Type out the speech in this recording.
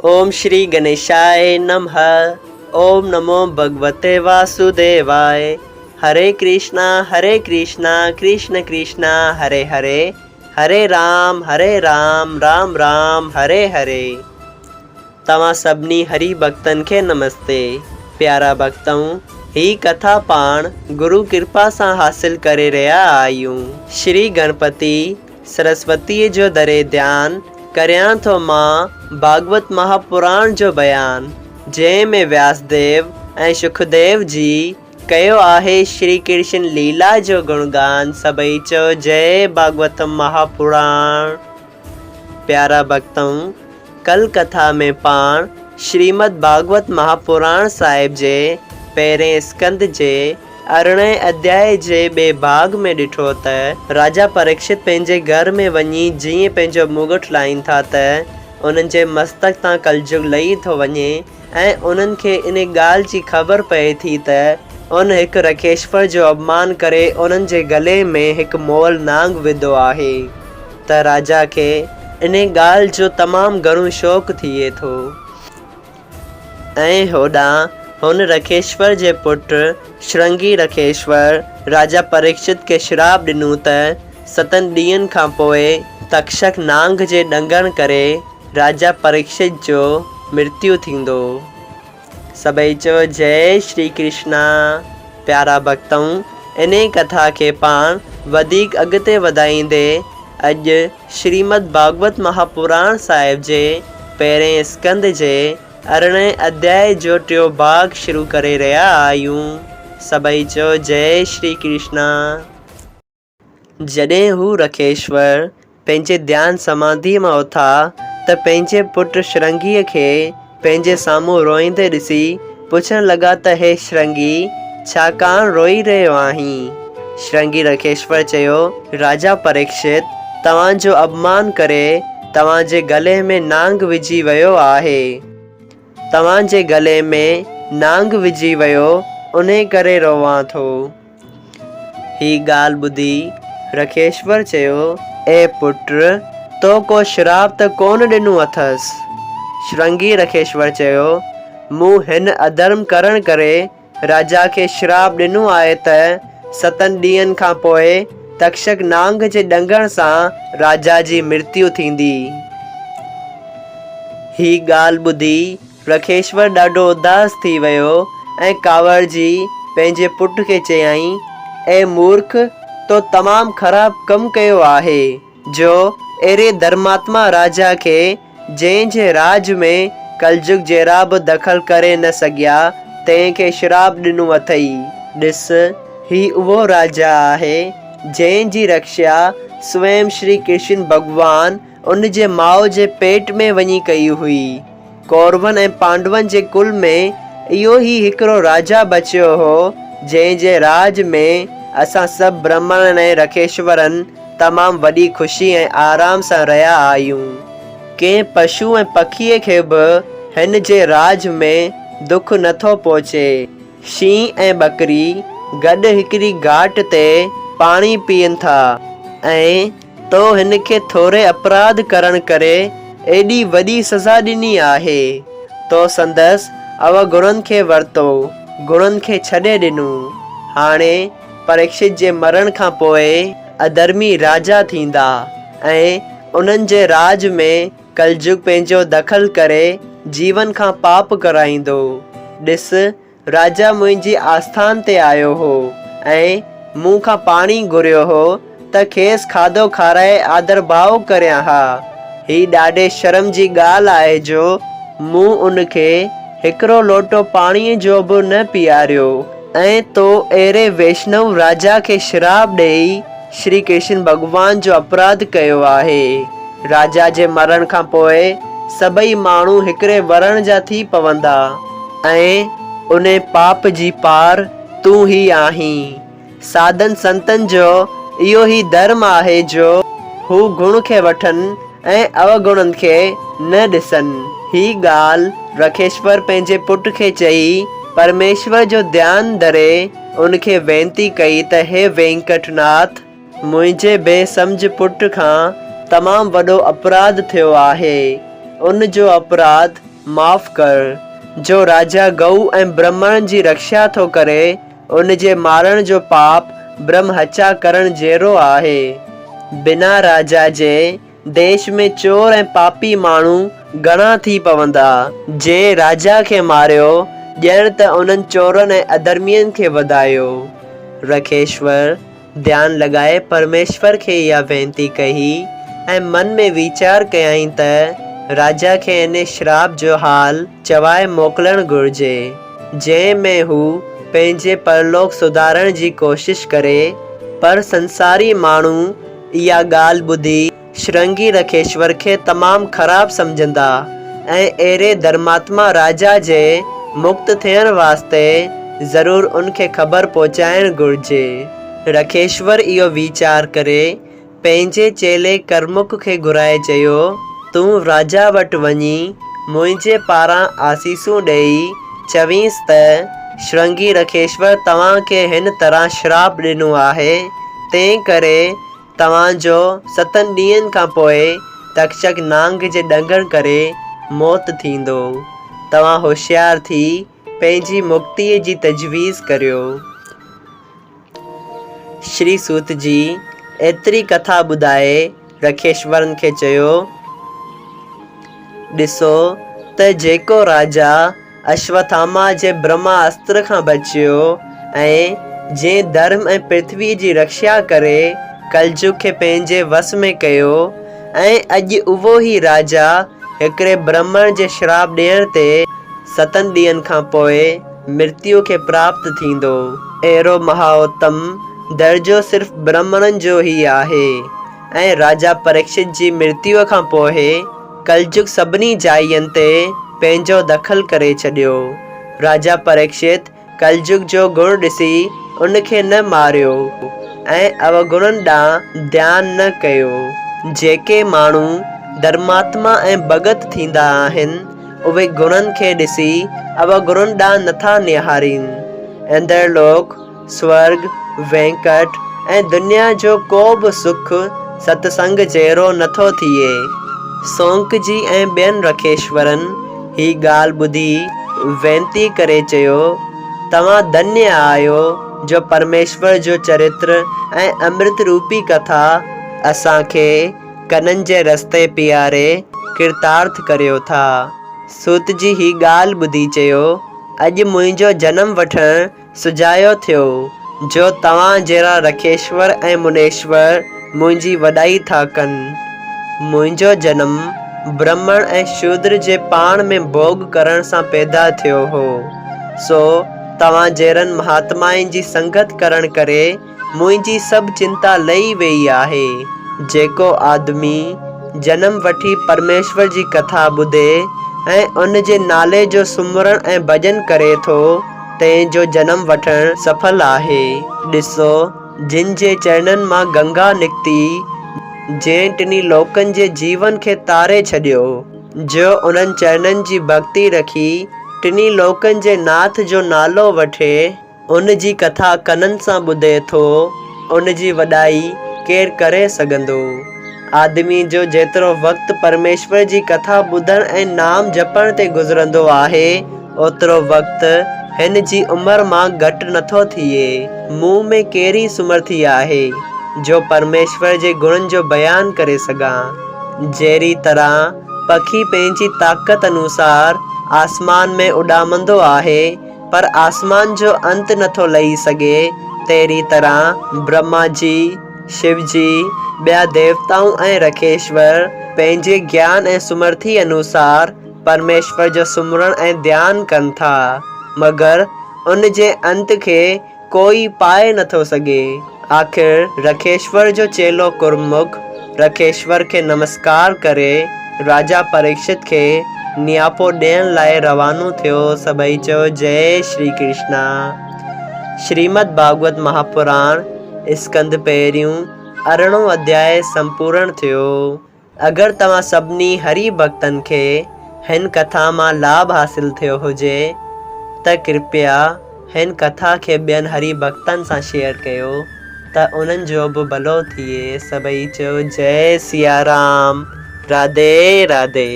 ओम श्री गणेशाय नमः। ओम नमो भगवते वासुदेवाय। हरे कृष्णा कृष्ण कृष्णा हरे हरे, हरे राम राम राम हरे हरे। तव्हां सभिनी हरि भक्तन के नमस्ते। प्यारा भक्तों, ही कथा पाण गुरु कृपा से हासिल करे रहा आयूं। श्री गणपति सरस्वती जो दरे ध्यान करयां तो मां भागवत महापुराण जो बयान, जंहिं में व्यासदेव ऐं सुखदेव जी कयो आहे श्री कृष्ण लीला जो गुणगान। सभई चो जय भागवत महापुराण। प्यारा भक्तों, कल कथा में पाण श्रीमद् भागवत महापुराण साहिब जे पहिरें स्कंद जे 18 अध्याय जे बे भाग में ॾिठो त राजा परीक्षित पंहिंजे घर में वञी जीअं पंहिंजो मुगट लाइन था त उन्हनि जे मस्तक तां कलजुग लही थो वञे ऐं उन्हनि खे इन ॻाल्हि जी ख़बर पए थी त उन हिकु रखेश्वर जो अपमान करे उन्हनि जे गले में हिकु मोल नांग विधो आहे त राजा खे इन ॻाल्हि जो तमामु घणो शौक़ु थिए थो ऐं होॾां हुन रखेश्वर जे पुटु श्रृंगी रखेश्वर राजा परीक्षित के श्राप ॾिनो त 7 ॾींहंनि खां पोइ तक्षक नांग जे ॾंगण करे राजा परीक्षित जो मृत्यु थींदो। सभई चो जय श्री कृष्णा। प्यारा भक्तों, इन कथा के पाण वधीक अॻिते वधाईंदे अॼु श्रीमद् भागवत महापुराण साहिब जे पहिरें स्कंद जे 18 अध्याय जो 3 भाग शुरू करे रहा आयूं। सभई चो जय श्री कृष्णा। जॾहिं हू रखेश्वर पंहिंजे ध्यान समाधि में उथा त पंहिंजे पुट श्रृंगीअ खे पंहिंजे साम्हूं रोईंदे ॾिसी पुछण लॻा त हे श्रृंगी, छाकाणि रोई रहियो आहीं? श्रृंगी रखेश्वर चयो, राजा परीक्षित, तव्हांजो अपमान करे तव्हांजे गले में नांग विझी वियो आहे। तव्हांजे गले में नांग विझी वियो, उन करे रोवां थो। ही ॻाल्हि ॿुधी रखेश्वर चयो, ए पुत्र, तो को श्राप त कोन ॾिनो अथसि? श्रृंगी रखेश्वर चयो, मूं हिन अधर्म करण करे राजा खे श्राप ॾिनो आहे त 7 ॾींहंनि खां पोइ तक्षक नांग जे ॾंगण सां राजा जी मृत्यु थींदी। ही ॻाल्हि ॿुधी रखेश्वर ॾाढो उदास थी वियो ऐं कांवड़जी पंहिंजे पुट खे चयाईं, ए मूर्ख, तो तमामु ख़राबु कमु कयो आहे जो अहिड़े धर्मात्मा राजा खे, जंहिंजे राज में कलजुग जहिड़ा बि दख़ल करे न सघिया, तंहिंखे श्राप ॾिनो अथई। ॾिस, ही उहो राजा आहे जंहिंजी रक्षा स्वयं श्री कृष्ण भगवान उन जे माउ जे पेट में वञी कई हुई। कौरवन ऐं पांडवन जे कुल में इहो ही हिकिड़ो राजा बचियो हो जंहिंजे राज में असां सभु ब्राह्मण ऐं रखेश्वरनि तमामु वॾी ख़ुशी ऐं आराम सां रहिया आहियूं। कंहिं पशु ऐं पखीअ खे बि हिन जे राज में दुख नथो पहुचे। शींहं ऐं बकरी गॾु हिकिड़ी घाट ते पाणी पीअनि था ऐं तो हिन खे थोरे अपराध करण करे एॾी वॾी सज़ा ॾिनी आहे। तो संदसि अवगुणनि खे वरितो, गुणनि खे छॾे ॾिनो। हाणे परीक्षित जे मरण खां पोइ अधर्मी राजा थींदा ऐं उन्हनि जे राज में कलजुग पंहिंजो दख़ल करे जीवन खां पाप कराईंदो। ॾिस, राजा मुंहिंजी आस्थान ते आयो हो ऐं मूं खां पाणी घुरियो हो त खेसि खाधो खाराए आदर भाव करियां हा। ही ॾाढे शर्म जी ॻाल्हि आहे जो मूं उनखे हिकिड़ो लोटो पाणीअ जो बि न पीआरियो ऐं तो अहिड़े वैष्णव राजा खे श्राप ॾेई श्री कृष्ण भगवान जो अपराध कयो आहे। राजा जे मरण खां पोइ सभई माण्हू हिकिड़े वरण जा थी पवंदा ऐं उन पाप जी पार तूं ही आहीं। साधन संतन जो इहो ही धर्म आहे जो हू गुण खे वठनि ऐं अवगुणनि खे न ॾिसनि। ही ॻाल्हि रखेश्वर पंहिंजे पुट खे चई परमेश्वर जो ध्यानु धरे उनखे वेनती कई त हे वेंकटनाथ, मुंहिंजे बेसम्झ पुट खां तमामु वॾो अपराध थियो आहे। उन जो अपराध माफ़ कर। जो राजा गऊ ऐं ब्राह्मण जी रक्षा थो करे उन जे मारण जो पाप ब्रह्म हत्या करण जहिड़ो आहे। बिना राजा जे देश में चोर ऐं पापी माण्हू घणा थी पवंदा। जे राजा खे मारियो ॼण त उन्हनि चोरनि ऐं अधर्मियुनि खे वधायो। रखेश्वर ध्यानु लॻाए परमेश्वर खे इहा वेनती कई ऐं मन में वीचार कयईं त राजा खे इन श्राप जो हाल चवाए मोकिलणु घुरिजे, जंहिं में हू पंहिंजे परलोक सुधारण जी कोशिश करे। पर संसारी माण्हू इहा ॻाल्हि ॿुधी श्रृंगी रखेश्वर खे तमामु ख़राब सम्झंदा ऐं अहिड़े धर्मात्मा राजा जे मुक्त थियण वास्ते ज़रूर उनखे ख़बर पहुचाइण घुरिजे। रखेश्वर इहो वीचार करे पंहिंजे चेले करमुक खे घुराए चयो, तूं राजा वटि वञी मुंहिंजे पारां आसीसूं ॾेई चवींसि त श्रृंगी रखेश्वर तव्हांखे हिन तरह श्राप ॾिनो आहे, तंहिं करे तव्हांजो 7 ॾींहंनि खां पोइ तक्षक नांग जे ॾंगण करे मौत थींदो। तव्हां होशियार थी पंहिंजी मुक्तीअ जी तजवीज़ करियो। श्री सूत जी एतिरी कथा ॿुधाए रखेश्वरनि खे चयो, ॾिसो त जेको राजा अश्वत्थामा जे ब्रह्मास्त्र खां बचियो ऐं जंहिं धर्म ऐं पृथ्वी जी रक्षा करे कलजुग खे पंहिंजे वस में कयो, ऐं अॼु उहो ई राजा हिकिड़े ब्राह्मण जे श्राप ॾियण ते 7 ॾींहंनि खां पोइ मृत्यु खे प्राप्त थींदो। अहिड़ो महाउत्तम दर्जो सिर्फ़ ब्राह्मणनि जो ई आहे। ऐं राजा परीक्षित जी मृत्यु खां पोइ कलजुग सभिनी जाइयुनि ते पंहिंजो दख़ल करे छॾियो। राजा परीक्षित कलजुग जो गुण ॾिसी उनखे न मारियो ऐं अवगुणनि ॾांहुं ध्यानु न कयो। जेके माण्हू धर्मात्मा ऐं भगत थींदा आहिनि उहे गुणनि खे ॾिसी अवगुणनि ॾांहुं नथा निहारीनि। इंद्र लोक, स्वर्ग, वेंकट ऐं दुनिया जो को बि सुख सत्संग जहिड़ो नथो थिए। सोंक जी ऐं ॿियनि रखेश्वरनि ही ॻाल्हि ॿुधी वेनती करे चयो, तव्हां धन्य आहियो जो परमेश्वर जो चरित्र ऐं अमृत रूपी कथा असांखे कननि जे रस्ते पीआरे कृतार्थ करियो था। सूत जी ही ॻाल्हि ॿुधी चयो, अॼु मुंहिंजो जनम वठणु सुजायो थियो जो तव्हां जहिड़ा रखेश्वर ऐं मुनेश्वर मुंहिंजी वॾाई था कनि। मुंहिंजो जनम ब्राह्मण ऐं शूद्र जे पाण में भोग करण सां पैदा थियो हो, सो तव्हां जहिड़नि महात्माउनि जी संगत करण करे मुंहिंजी सभु चिंता लही वई आहे। जेको आदमी जनम वठी परमेश्वर जी कथा ॿुधे ऐं उन जे नाले जो सुमरण ऐं भॼन करे थो, तंहिंजो जनम वठणु सफल आहे। ॾिसो, जिन जे चरणनि मां गंगा निकिती, जंहिं टिनी लोकनि जे जीवन खे तारे छॾियो, जो उन्हनि चरणनि जी भक्ति रखी टिनी लोकनि जे नाथ जो नालो वठे, उन जी कथा कननि सां ॿुधे थो, उन जी वॾाई केरु करे सघंदो। आदमी जो जेतिरो वक़्तु परमेश्वर जी कथा ॿुधण ऐं नाम जपण ते गुज़रंदो आहे, ओतिरो वक़्तु हिन जी उमिरि मां घटि नथो थिए। मूं में कहिड़ी सुमर्थी आहे जो परमेश्वर जे गुणनि जो बयानु करे सघां। जहिड़ी तरह पखी पंहिंजी ताक़त अनुसार आसमान में उॾामंदो आहे पर आसमान जो अंत नथो लही सघे, तहिड़ी तरह ब्रह्मा जी, शिव जी, ॿिया देवताऊं ऐं रखेश्वर पंहिंजे ज्ञान ऐं सुमर्थी अनुसार परमेश्वर जो सुमरण ऐं ध्यानु कनि था, मगर उन जे अंत खे कोई पाए नथो सघे। आख़िर रखेश्वर जो चेलो कुरमुख रखेश्वर खे नमस्कार करे राजा परीक्षित खे नियापो ॾियण लाइ रवानो थियो। सभई चयो, जय श्री कृष्णा। श्रीमद् भागवत महापुराण स्कंद पहिरियों 18 अध्याय संपूर्ण थियो। अगरि तव्हां सभिनी हरि भक्तनि खे हिन कथा मां लाभ हासिल थियो हुजे त कृपया हिन कथा खे ॿियनि हरि भक्तनि सां शेयर कयो त उन्हनि जो बि भलो थिए। सभई चयो, जय सिया राम, राधे राधे।